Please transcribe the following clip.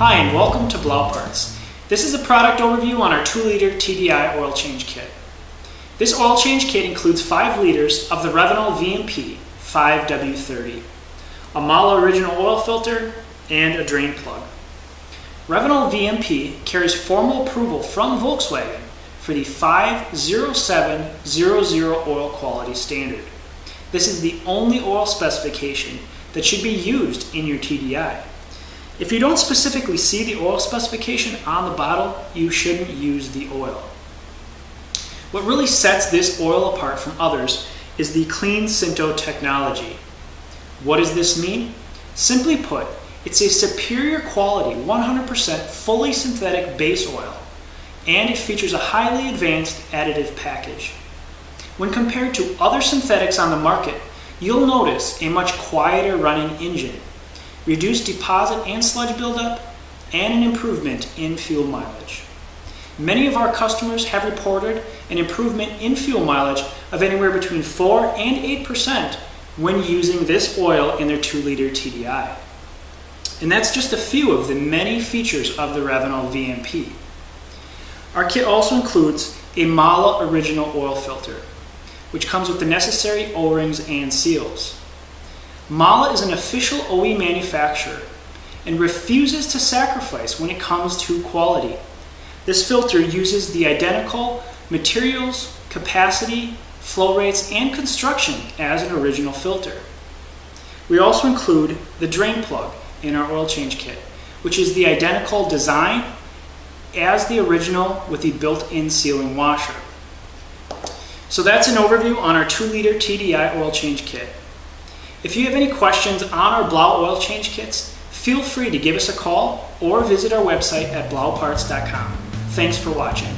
Hi and welcome to BLAU Parts. This is a product overview on our 2-liter TDI oil change kit. This oil change kit includes 5 liters of the Revenol VMP 5W30, a MALA original oil filter, and a drain plug. Revenol VMP carries formal approval from Volkswagen for the 50700 oil quality standard. This is the only oil specification that should be used in your TDI. If you don't specifically see the oil specification on the bottle, you shouldn't use the oil. What really sets this oil apart from others is the Clean Sinto technology. What does this mean? Simply put, it's a superior quality 100% fully synthetic base oil, and it features a highly advanced additive package. When compared to other synthetics on the market, you'll notice a much quieter running engine, reduced deposit and sludge buildup, and an improvement in fuel mileage. Many of our customers have reported an improvement in fuel mileage of anywhere between 4 and 8% when using this oil in their 2-liter TDI. And that's just a few of the many features of the Revenol VMP. Our kit also includes a MALA original oil filter, which comes with the necessary O-rings and seals. MALA is an official OE manufacturer and refuses to sacrifice when it comes to quality. This filter uses the identical materials, capacity, flow rates, and construction as an original filter. We also include the drain plug in our oil change kit, which is the identical design as the original with the built-in sealing washer. So that's an overview on our 2-liter TDI oil change kit. If you have any questions on our BLAU oil change kits, feel free to give us a call or visit our website at blauparts.com. Thanks for watching.